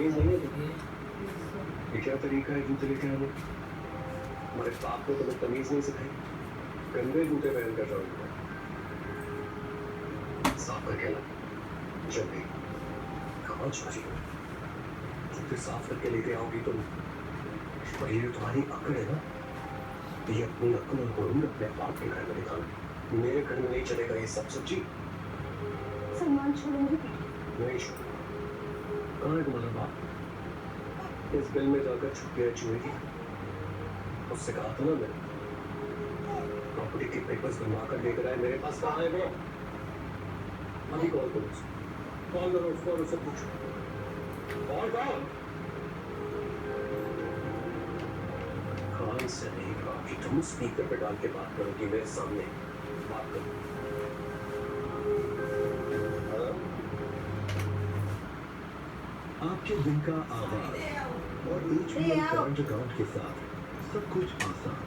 तमीज नहीं है। ये क्या तरीका है जूते लेके आने? हमारे बाप को तो तमीज नहीं सिखाई, गंदे जूते पहन कर जाऊंगा। साफ करके ला जल्दी। कहाँ जा रही हो? जूते साफ करके लेके आओगी तुम। और ये तुम्हारी अकड़ है ना, ये अपनी अकड़ और गुरूर अपने बाप के घर में दिखाना। मेरे घर में नहीं चलेगा ये सब। सच्ची सलमान छोड़ो मुझे। नहीं छोड़ूंगा। कहाँ है तुम्हारा बाप? इस बिल में जाकर छुप गया चुनेगी। उससे कहा था ना मैंने, प्रॉपर्टी के पेपर्स बनवा कर लेकर आए मेरे पास। कहाँ है वो? अभी कॉल करो उसको। कॉल करो उसको और उससे पूछो। कॉल करो। कान से नहीं कहा कि तुम स्पीकर पे डाल के बात करो कि मेरे सामने बात करो। आपके दिन का आगाज और HBL करंट अकाउंट के साथ सब कुछ आसान।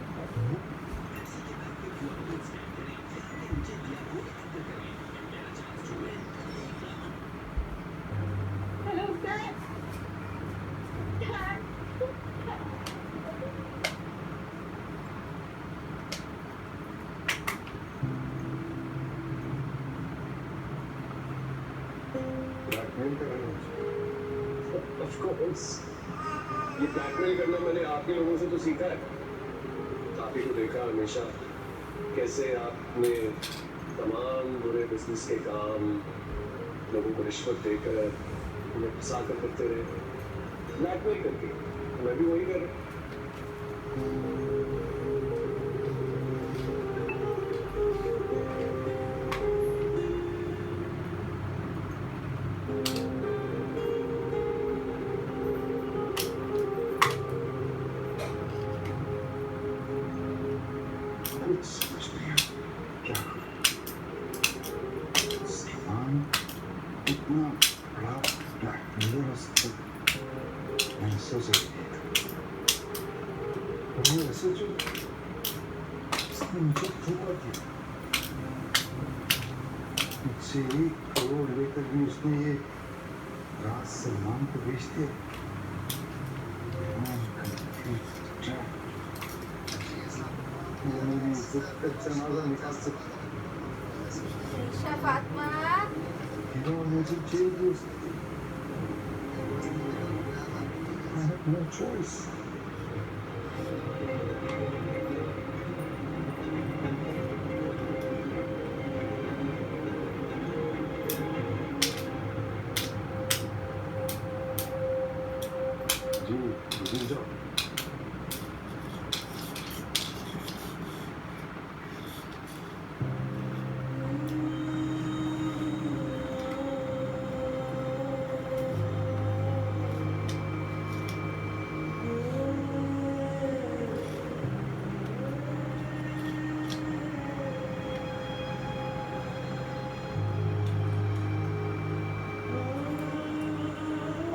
Hello sir. ब्लैकमेल कर रहे हो? Of course. ये ब्लैकमेल करना मैंने आपके लोगों से तो सीखा है। आप ही को देखा हमेशा कैसे आपने तमाम बुरे बिजनेस के काम लोगों को रिश्वत देकर उन्हें फंसा कर करते रहे, ब्लैकमेल करके। मैं भी वही कर रहा हूँ। कुछ समझ नहीं आ क्या करूं। सलमान इतना बड़ा ब्लैकमेलर हो सकता है, मैंने सोचा ही नहीं था। और वो ऐसे जो उसने मुझे धोखा दिया, मुझसे 1 करोड़ लेकर भी उसने ये राज सलमान को बेच दिया। मेरी इज्जत का जनाजा निकाल सकता ईशा फातिमा। है, मुझे जेल भेज सकती है। I have no choice. जी जाओ।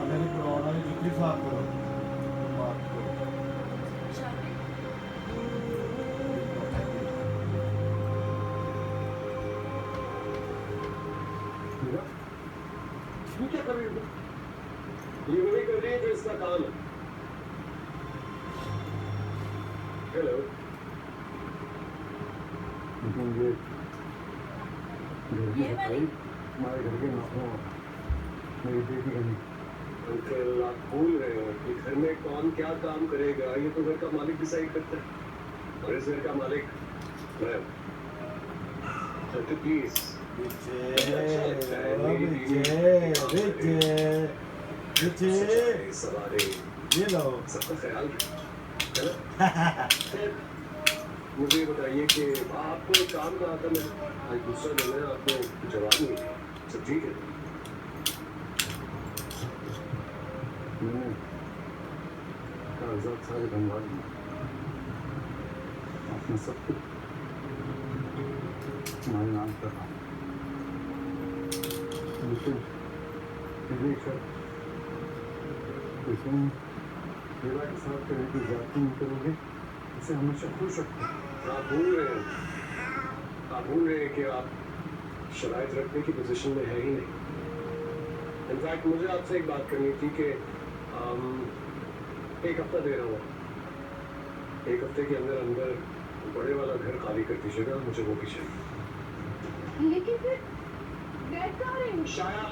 मेरी कोरोना ने जितनी साफ करो बात करो। मेरा? तू क्या कर रही हो? ये वही कर रही है जो इसका काम है। हेलो। लेकिन ये भाई हमारे घर के नाखून मेरी बेटी का नहीं। अंकल आप भूल रहे हो कि घर में कौन क्या काम करेगा ये तो घर का मालिक डिसाइड करता है, और इस घर का मालिक मैं हूं। तो प्लीज सवारी ये लो सबका ख्याल रखें, है ना? मुझे बताइए कि आपको एक काम कहा था मैंने, आज दूसरा दिन है, आपने जवाब नहीं दिया। सब ठीक है? मैंने कागजात सारे बनवा दिए, अपना सब कुछ तुम्हारे नाम कर रहा हूँ। लेकिन मेरी शर्त, तुम मेरा के साथ कभी भी ज्यादती नहीं करोगे, इसे हमेशा खुश रखो। आप भूल रहे हैं कि आप शराइत रखने की पोजीशन में है ही नहीं। इनफैक्ट मुझे आपसे एक बात करनी थी कि एक हफ्ता दे रहा हूँ। एक हफ्ते के अंदर अंदर बड़े वाला घर खाली कर दीजिएगा, मुझे वो भी चाहिए। लेकिन फिर डैड कहाँ रहेंगे? शायद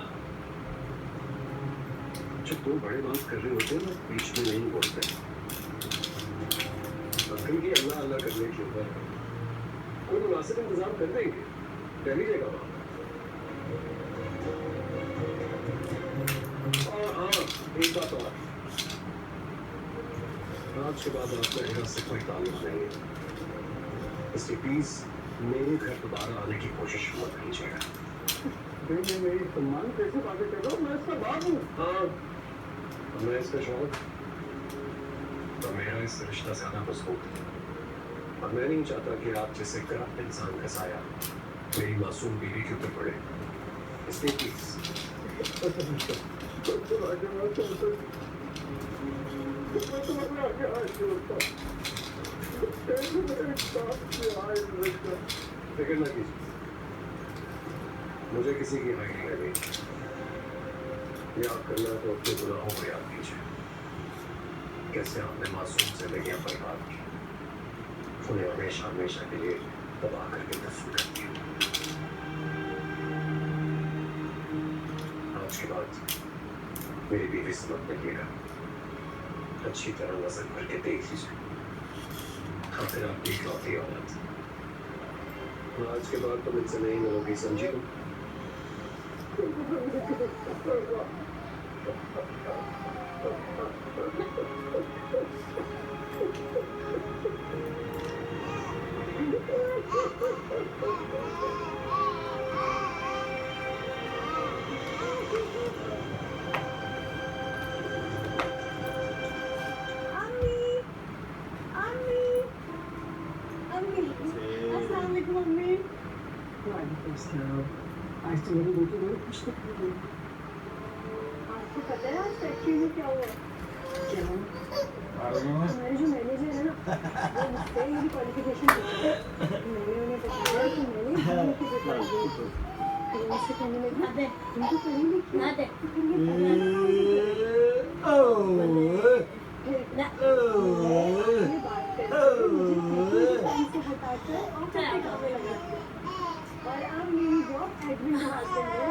जब दो बड़े बात कर रहे होते हैं ना, बीच में नहीं बोलते। अंकल की अल्लाह अल्लाह करने के ऊपर कोई मुनासिब इंतजाम कर देंगे, कह लीजिएगा वहाँ। और हाँ, एक बात और, आज के बाद आपका यहाँ से कोई ताल्लुक नहीं है, इसलिए प्लीज मेरे घर दोबारा आने की कोशिश मत कीजिएगा। नहीं मेरी सम्मान कैसे बातें कर रहा हूँ, मैं इसका बाप हूँ। हाँ, मैं इसका शौक, तो मेरा इससे रिश्ता ज्यादा मजबूत है, और मैं नहीं चाहता कि आप जैसे करप्ट इंसान का साया मेरी मासूम बीवी के ऊपर पड़े, इसलिए प्लीज। फिक्र ना कीजिए, मुझे किसी की हाई नहीं लगी। याद करना तो अपने गुनाहों को याद कीजिए, कैसे आपने मासूम जिंदगियां बर्बाद की, उन्हें हमेशा हमेशा के लिए तबाह करके दफन कर दिया। आज के बाद मेरी बीवी से मत मिलिएगा, अच्छी तरह नजर भर के देख लीजिए, आखिर आपकी इकलौती औलाद। आज के बाद तो मुझसे नहीं मिलोगी, समझी तुम? आज तो मेरी बेटी बड़ी खुश दिख रही है। आपको पता है आज फैक्ट्री में क्या हुआ? क्या हुआ? हमारे जो मैनेजर है ना, वो मुझसे मेरी क्वालिफिकेशन पूछा। मैंने उन्हें बताया कि मैंने बीए की पेपर दी। तो उनसे कहने लगी, तुमको पढ़ी लिखी है, तो फिर ये पढ़ना ये बात करके मुझे काम से हटाकर ऑफिस के काम में लगा दिया। और अब मेरी जॉब एडमिन हासिल है।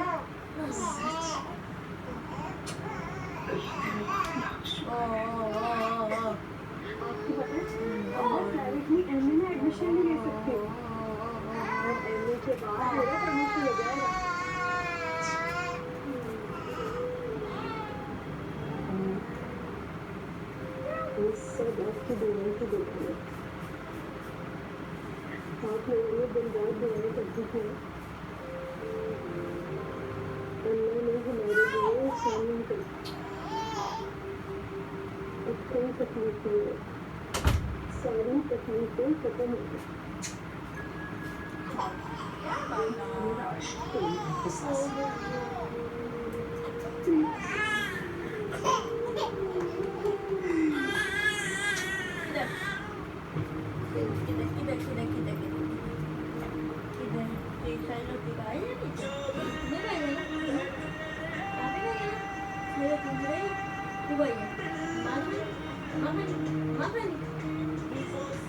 आपको पता है, आप प्राइवेटली एमए में एडमिशन भी ले सकते हो। और एमए के बाद मेरा प्रमोशन हो जाएगा। इस सब आपकी दुनिया की देखा है। आप लोगों ने दिन रात दुआएं करती हैं। अल्लाह ने हमारे लिए सामने कर अब कोई तकलीफ नहीं है, सारी तकलीफें खत्म हो गई।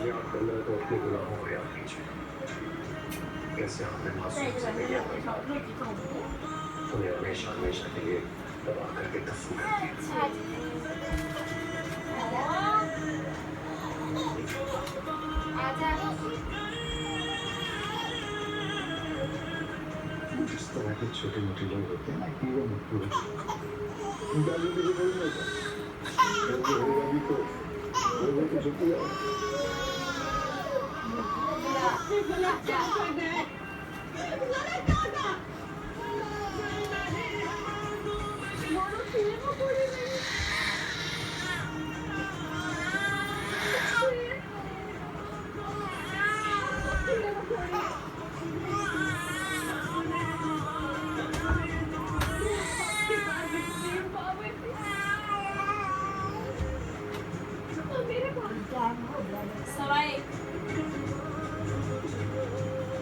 याद करना तो अपने गुनाहों को याद कीजिए, कैसे आपने मासूम जिंदगियां बर्बाद की, उन्हें हमेशा हमेशा के लिए तबाह करके दफन कर दिया। जिस तरह के छोटे मोटे लोग होते हैं ना, हीरो मत पूरे गाली भी कोई नहीं होता, जब वो होगा भी तो लोगों को झुकी जाओ।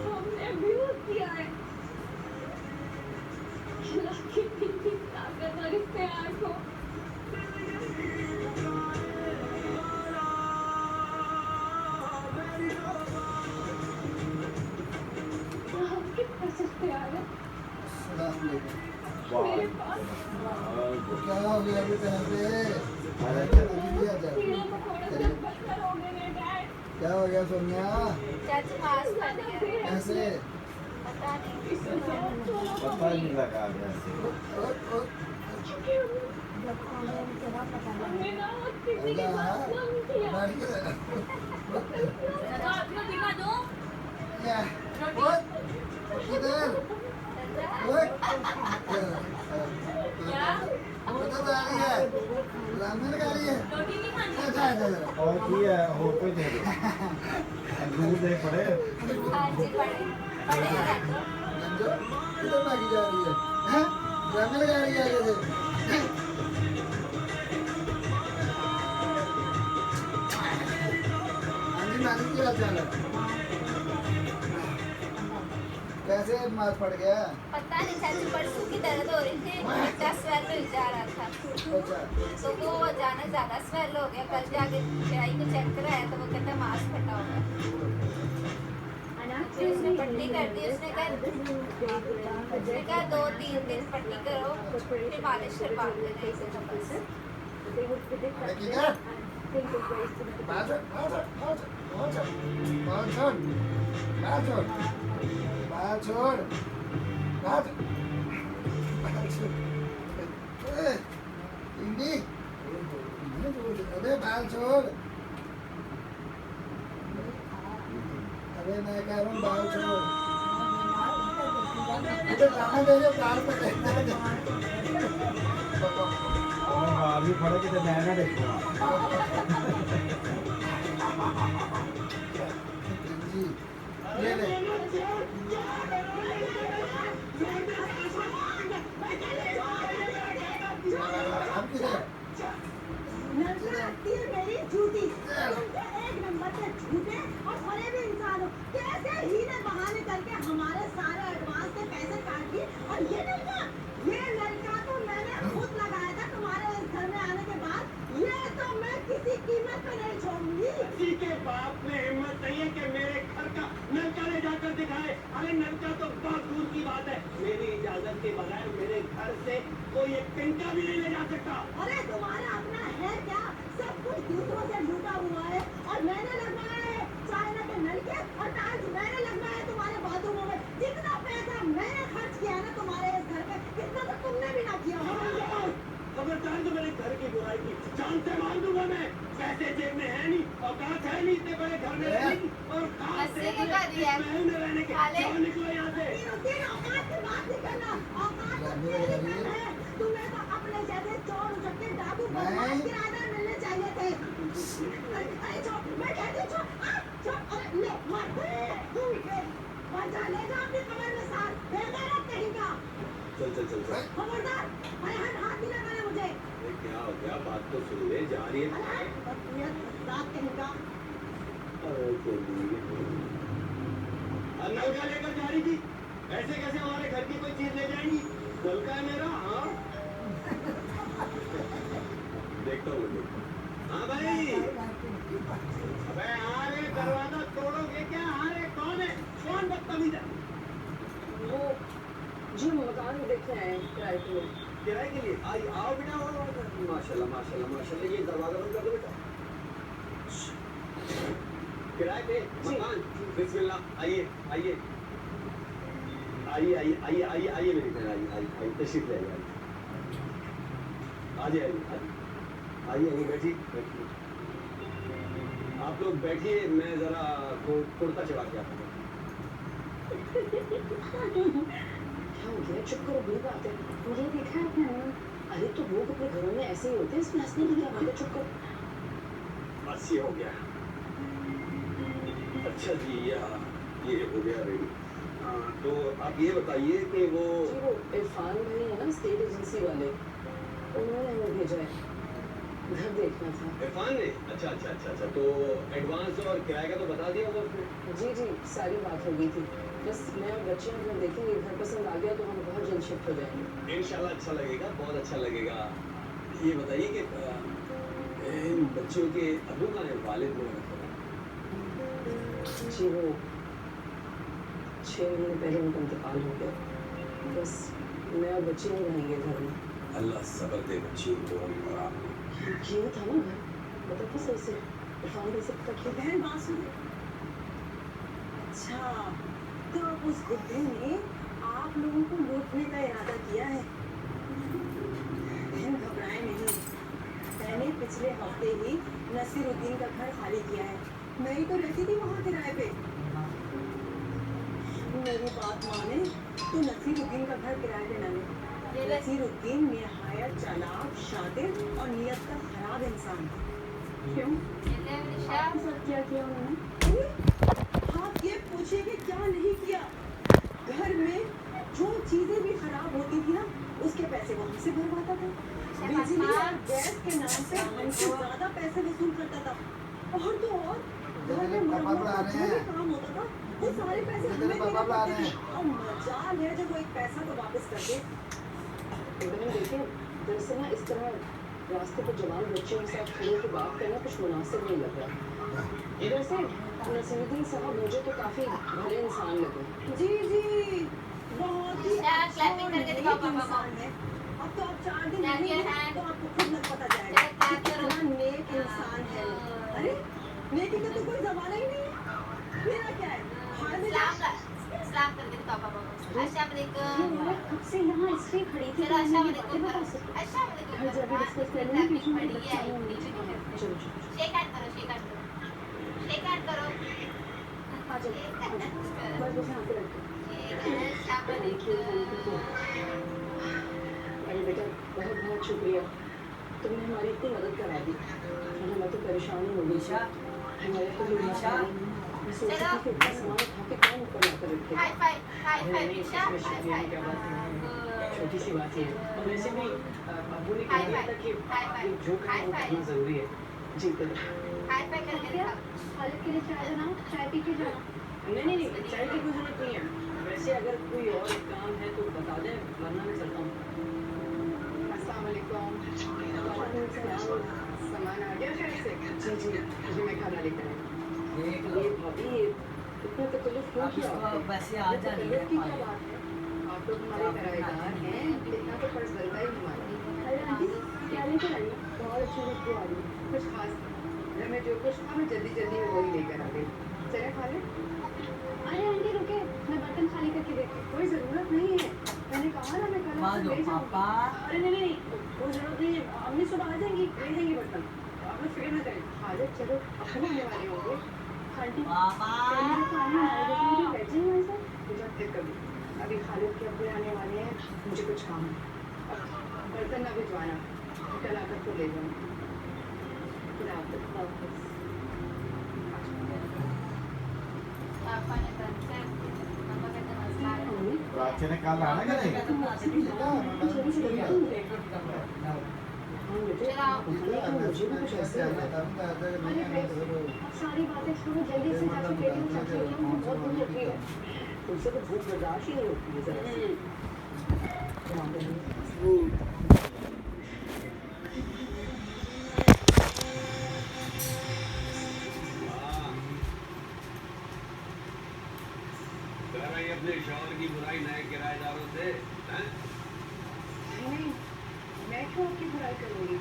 हमने विरोध किया है। ताकतवर इख्तियार को लेके मेरे वाह पास क्या हो गया अभी पहन पे अरे अभी भी आ जा कीड़े मकोड़े से बदतर हो गए हैं डैड। क्या हो गया सोनिया चाची मास्क पहन गया कैसे पता नहीं पता ही नहीं लगा कैसे हमने ना किसी के साथ काम किया। रात में दिखा दो किधर क्या रामन गाड़ी है रोटी नहीं खानी और की है हो पे दे दो दूध दे पड़े हाँ जी पड़े पड़े गंजो किधर भागी जा रही है रामन गाड़ी आ गई है नानी की हाल चाल है कैसे मार पड़ गया पता नहीं चाची परसों की दर्द हो रही थी इतना स्वेल हो जा रहा था अच्छा तो वो अचानक ज्यादा स्वेल हो गया कल जाके चढ़ाई को चेक कराया तो वो कहता मास्क फटा होगा फिर उसने पट्टी कर दी उसने कहा 2-3 दिन पट्टी करो फिर मालिश करवा देना इसे तो बस अरे मैं कह रहा हूँ बाल छोड़ मुझे गाना दे दो बाल पे बाल भी पड़े कि तो मैं ना देखूँगा जी ले ले अब किधर नजर आती है मेरी झूठी तुम तो एक नंबर के झूठे और फरे भी इंसान हो कैसे हीरे बहाने करके हमारे सारे एडवांस के पैसे काट दिए और ये लड़का तो मैंने खुद लगाया था तुम्हारे इस घर में आने के बाद ये तो मैं किसी कीमत पे नहीं छोड़ूंगी किसी के बाप में हिम्मत नहीं है कि मेरे घर का नलका ले जाकर दिखाए। अरे नलका तो बहुत दूर की बात है, मेरी इजाजत के बगैर मेरे घर से कोई एक तिनका भी नहीं ले जा सकता। अरे तुम्हारा अपना है क्या सब कुछ दूसरों से लूटा हुआ है और मैंने लगवाया है चाइना के नलके और टाइल्स मैंने लगवाया है तुम्हारे बाथरूमों में जितना पैसा मैंने खर्च किया है ना तुम्हारे इस घर पे इतना तो तुमने भी ना किया होगा। खबरदार तो मेरे घर की बुराई की जान से मार दूंगा मैं। पैसे जेब में है नहीं, औकात है नहीं इतने बड़े घर में रहने की और हंसी क्यों कर रही है? महल में रहने के। खाले। जाओ निकलो यहाँ से। तीन औकात की बात नहीं करना औकात तो तेरी कम है तुम्हें तो अपने जैसे चोर उचक्के डाकू बदमाश किराएदार मिलने चाहिए थे। अरे छोड़ मैं कहती हूँ छोड़ अरे ले मार बचा ले जा अपनी कमर में साथ बेगैरत कहीं का चल चल चल चल। खबरदार अरे हाथ भी लगाना मुझे अरे क्या हो गया, बात तो सुन ले, जा रही है। अरे बदतमीज रात कहीं का अरे चलिए। नलका लेकर जा रही थी, ऐसे कैसे हमारे घर की कोई चीज ले जाएंगी? नलका है मेरा। हाँ देखता हूँ मैं। हाँ भाई अबे हाँ रे, दरवाजा तोड़ोगे क्या? हाँ रे, कौन है? कौन बदतमीज है? वो जी मकान देख रहे हैं किराए के लिए। किराए के लिए आई आओ बेटा। माशाल्लाह माशाल्लाह माशाल्लाह। ये दरवाजा बंद कर दो बेटा। किराए पे मकान। बिस्मिल्लाह, आइए आइए आइए आइए आइए आइए आइए मेरे घर आइए आइए आइए तशरीफ ले आइए आइए आइए आइए आइए बैठिए बैठिए। आप लोग बैठिए, मैं जरा कुर्ता चढ़ा के आता हूँ। क्या हो गया? चुप करो, बुरी बात है। मुझे देखा है आपने? अरे तो लोग अपने घरों में ऐसे ही होते हैं, इसमें हंसने की क्या बात है? चुप करो। बस ये हो गया। अच्छा जी, ये हो गया रेडी। तो आप ये बताइए कि वो जी वो इरफान भाई है ना स्टेट एजेंसी वाले, उन्होंने हमें भेजा है, घर देखना था। इरफान ने? अच्छा अच्छा अच्छा अच्छा। तो एडवांस और किराए का तो बता दिया होगा उसने? जी जी सारी बात हो गई थी। बस मैं और बच्चे अगर देखेंगे घर पसंद आ गया तो हम बहुत जल्द शिफ्ट हो जाएंगे। इंशाल्लाह अच्छा लगेगा, बहुत अच्छा लगेगा। ये बताइए कि इन बच्चों के अबू का है, वालिद ने जी वो 6 महीने पहले उनका इंतकाल हो गया। बस मैं और बच्चे नहीं रहेंगे घर में। अल्लाह सब्र दे बच्चियों को और आपको। ये था ना घर, मतलब कि सही से इरफान कैसे पता किया? बहन बात सुनो। अच्छा, तो उस बुड्ढे ने आप लोगों को लूटने का इरादा किया है। बहन घबराए नहीं, मैंने पिछले हफ्ते ही नसीरुद्दीन का घर खाली किया है। मैं ही तो रहती थी वहाँ किराए पे। मेरी बात माने तो नसीरुद्दीन का घर किराए पे न ले। नसीरुद्दीन निहायत चालाक, शातिर और नियत का खराब इंसान है। क्यों? आपके साथ क्या किया उन्होंने? आप ये पूछिए कि क्या नहीं किया। घर में जो चीजें भी खराब होती थी ना, उसके पैसे वो हमसे भरवाता था। बिजली और गैस के नाम पे हमसे ज्यादा पैसे वसूल करता था। और तो और घर में मरम्मत का जो भी काम होता था, वो सारे पैसे हमें देने पड़ते थे। और मजाल है जब वो एक पैसा तो वापस कर दे। बहन देखिए, दरअसल ना इस तरह रास्ते पर जवान बच्चों के साथ खड़े होकर बात करना कुछ मुनासिब नहीं लग रहा। इधर से नसीरुद्दीन साहब मुझे तो काफी भले इंसान लगे। जी जी, बहुत ही अच्छा, clapping करके दिखाओ पापा को। इंसान है। अब तो आप 4 दिन Clap your रहेंगे hand. तो आपको खुद लग पता जाएगा चलो, clap कि करो। कितना नेक इंसान है वो। अरे नेकी का तो कोई जमाना ही नहीं है। मेरा क्या है? हाल में सलाम करके दिखाओ पापा को। अस्सलाम वालेकुम। कब से यहाँ इसलिए खड़ी थी चलो अस्सलाम वालेकुम बातें बता करो। सकती। अस्सलाम वालेकुम घर जाके करो। डिस्कस करने में पीछे पड़ी मेरे है बच्चे आए नीचे होंगे। नीचे। चलो चलो शेक हैंड करो, शेक हैंड करो, शेक हैंड करो। आ जाओ, आ जाओ। बस बस यहाँ पे रखो। अस्सलाम वालेकुम। अरे बेटा, बहुत बहुत शुक्रिया, तुमने हमारी इतनी मदद करा दी। वरना मैं तो परेशान ही हो गई। हमारे को भी मैं सोचती थी कि इतना सामान उठा के कौन ऊपर लाकर रखे। हाई फाइव, हाई अरे फाइव नहीं, ईशा, इसमें हाई शुक्रिया की क्या बात है, फाइव। छोटी सी बात ही है। और वैसे भी अब्बू ने कह दिया था कि ये जो काम वो करना जरूरी है। जी करो। हाई फाइव करके दिखाओ। खालिद के लिए चाय बनाओ, चाय पी के जाओ। नहीं, चाय की कोई जरूरत नहीं है। वैसे अगर कोई और काम है तो बता दें, वरना मैं चलता हूँ। अस्सलाम वालेकुम। सामान आ गया शायद से? जी, अभी मैं खाना लेकर आई। ये भाभी, इतना तकलीफ क्यों किया आपने? वैसे आ जानी है तकलीफ की क्या बात है? आप लोग हमारे किराएदार हैं, इतना तो फर्ज बनता ही हमारा। अरे आंटी, क्या लेकर आई? बहुत अच्छी खुशबू आ रही है। कुछ खास नहीं। घर में जो कुछ था मैं जल्दी में वही लेकर आ गई। चले खा लें? अरे आंटी रुके, मैं बर्तन खाली करके देखती हूँ। कोई ज़रूरत नहीं है। मैंने कहा ना मैं कल आपको ले जाऊँगी। पापा अरे नहीं, कोई ज़रूरत नहीं है। अम्मी सुबह आ जाएंगी, ले जाएंगी बर्तन। आप लोग फिक्र न करें। हालत चलो, अपने आने वाले होंगे। आंटी, पापा खाने हमारे घर में बैठे हुए हैं सर? मुझे फिर कभी। अभी खालिद के अपने आने वाले हैं, मुझे कुछ काम है। अब बर्तन ना भिजवाना, कल आकर को ले जाऊँगी। खुदा हाफ़िज़। पापा ने बंद पापा कहते हैं नमस्कार। प्राची ने कल आना क्या नहीं मुझे भी कुछ ऐसे लगा। अब सारी बातें छोड़ो, जल्दी से जाके पेटी में चाची ले आओ, मुझे बहुत भूख लगी है। तुमसे तो भूख बर्दाश्त ही नहीं होती है जरा सी। कर रही अपने शौहर की बुराई नए किराएदारों से हैं? नहीं, मैं क्यों आपकी बुराई करूँगी?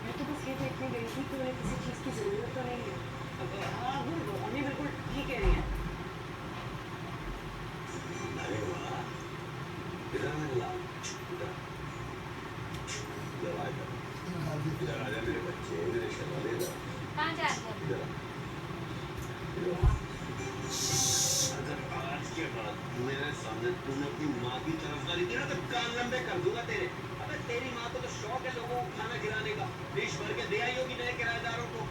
मैं तो बस ये देखने गई थी कि उन्हें किसी चीज़ की ज़रूरत तो नहीं है। हाँ, अम्मी बिल्कुल ठीक कह रही हैं। अरे वाह, इधर मिला, इधर आ जा, इधर आ जा मेरे बच्चे, मेरे शहजादे, इधर कहाँ जा रहे हो? इधर अगर आज के बाद मेरे सामने तूने अपनी माँ की तरफदारी की ना तो कान लंबे कर दूंगा तेरे। अबे तेरी माँ को तो शौक है लोगों को खाना खिलाने का, डिश भर के दे आई होगी नए किराएदारों को।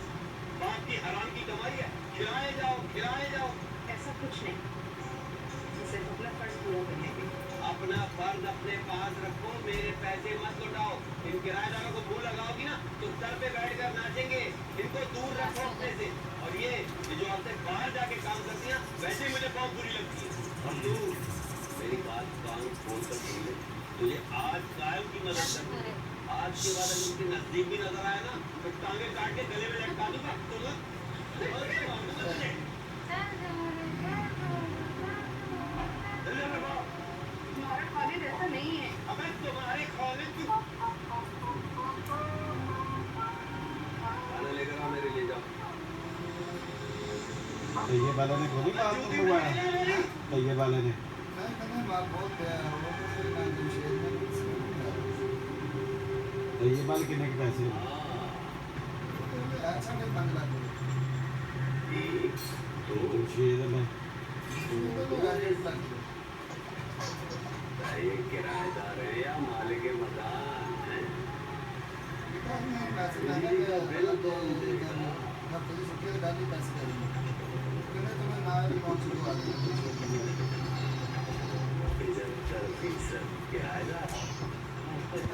बाप की हराम की कमाई है, खिलाए जाओ। ऐसा कुछ नहीं, सिर्फ अपना फर्ज पूरा करने के लिए। अपना फर्ज अपने पास रखो, मेरे पैसे मत लौटाओ। इन किराएदारों को मुंह लगाओगी ना तो सर पे बैठ कर नाचेंगे। इनको दूर रखो अपने से। और ये जो औरतें बाहर जाके काम करती हैं वैसे ही मुझे बहुत बुरी लगती है। और तू मेरी बात कान खोल कर सुन ले, तुझे आज कायम की मदद कर दूंगा। आज के बाद अगर उनके नजदीक भी नजर आया ना तो टांगे काट के गले में लटका दूंगा। तुम्हारा खालिद ऐसा नहीं है। अब खाना लेकर आ, मेरे लिए जाओ। ये वाले ने गोली मार तुम मंगवाया ये वाले ने मैंने माल बहुत गया है वो तो ना जमशेद में ये वाले कितने के पैसे अच्छा नहीं बंगला जमशेद में ये किराएदार है या मालिक मकान है? पैसे क्या